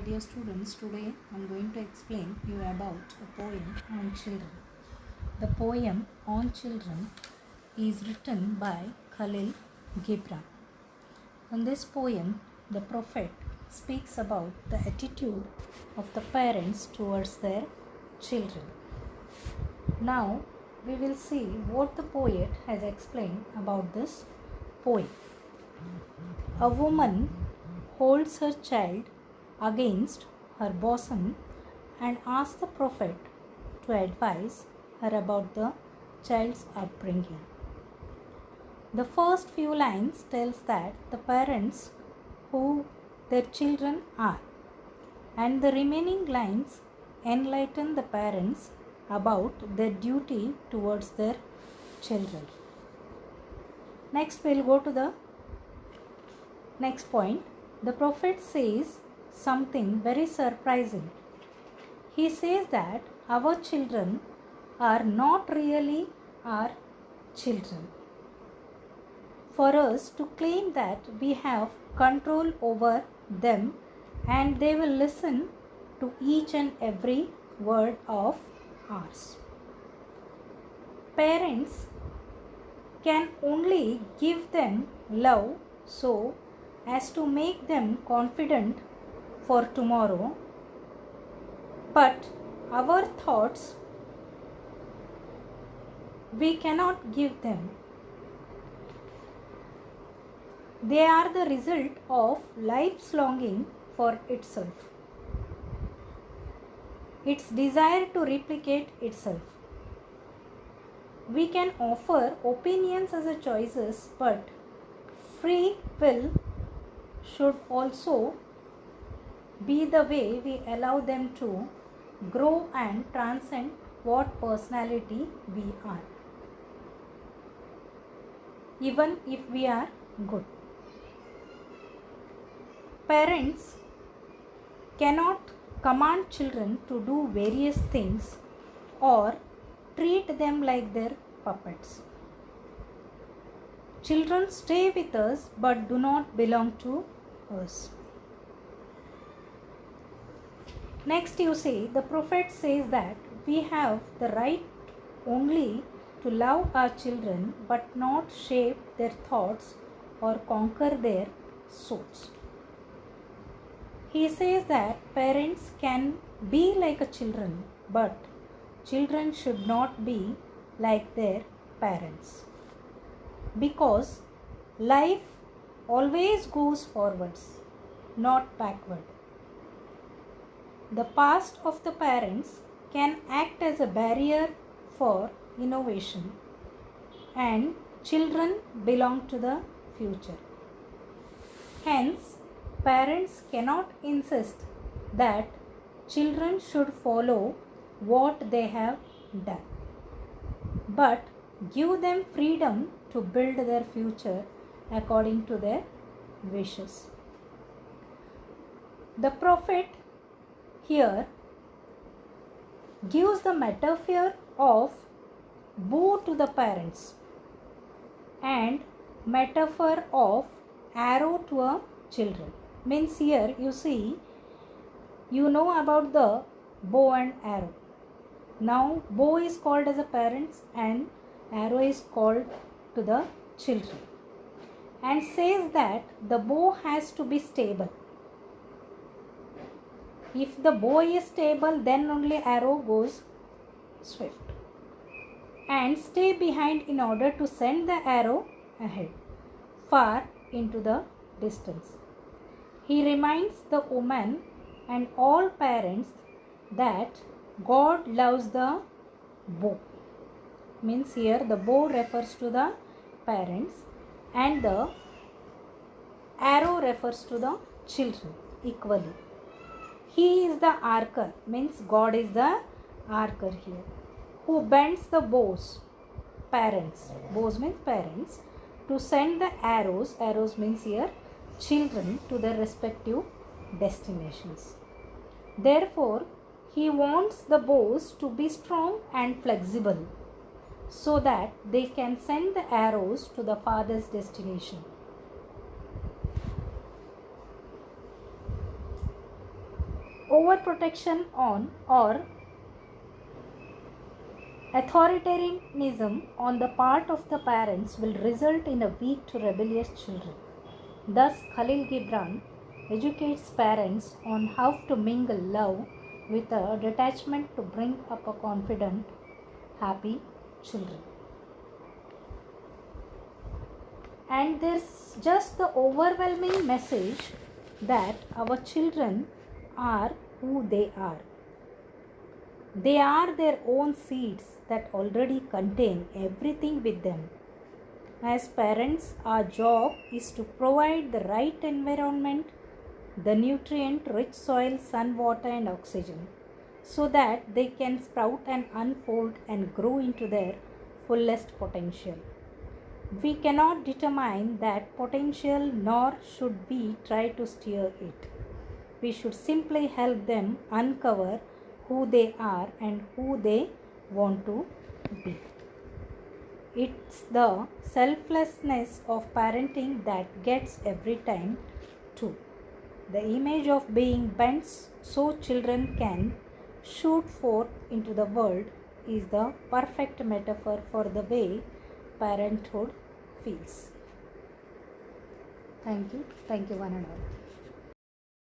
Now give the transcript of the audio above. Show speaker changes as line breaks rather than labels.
dear students, today I am going to explain you about a poem on children. The poem on children is written by Khalil Gibran. In this poem, the prophet speaks about the attitude of the parents towards their children. Now, we will see what the poet has explained about this poem. A woman holds her child against her bosom and asks the prophet to advise her about the child's upbringing. The first few lines tells that the parents who their children are, and the remaining lines enlighten the parents about their duty towards their children. Next, we'll go to the next point. The prophet says something very surprising. He says that our children are not really our children. For us to claim that we have control over them and they will listen to each and every word of ours. Parents can only give them love so as to make them confident for tomorrow, but our thoughts we cannot give them. They are the result of life's longing for itself, its desire to replicate itself. We can offer opinions as a choices, but free will should also be the way we allow them to grow and transcend what personality we are, even if we are good. Parents cannot command children to do various things or treat them like their puppets. Children stay with us but do not belong to us. Next, you see, the prophet says that we have the right only to love our children but not shape their thoughts or conquer their souls. He says that parents can be like a children, but children should not be like their parents. Because life always goes forwards, not backward. The past of the parents can act as a barrier for innovation, and children belong to the future. Hence, parents cannot insist that children should follow what they have done, but give them freedom to build their future according to their wishes. The prophet here gives the metaphor of bow to the parents and metaphor of arrow to a children. Means here you see, you know about the bow and arrow. Now bow is called as a parents and arrow is called to the children, and says that the bow has to be stable. If the bow is stable, then only arrow goes swift and stay behind in order to send the arrow ahead, far into the distance. He reminds the woman and all parents that God loves the bow. Means here the bow refers to the parents and the arrow refers to the children equally. He is the archer, means God is the archer here, who bends the bows, parents, bows means parents, to send the arrows, arrows means here children, to their respective destinations. Therefore, he wants the bows to be strong and flexible so that they can send the arrows to the farthest destination. Overprotection on or authoritarianism on the part of the parents will result in a weak to rebellious children. Thus, Khalil Gibran educates parents on how to mingle love with a detachment to bring up a confident, happy children. And there's just the overwhelming message that our children are who they are. They are their own seeds that already contain everything with them. As parents, our job is to provide the right environment, the nutrient rich soil, sun, water, and oxygen, so that they can sprout and unfold and grow into their fullest potential. We cannot determine that potential, nor should we try to steer it. We should simply help them uncover who they are and who they want to be. It's the selflessness of parenting that gets every time too. The image of being bent so children can shoot forth into the world is the perfect metaphor for the way parenthood feels. Thank you one and all.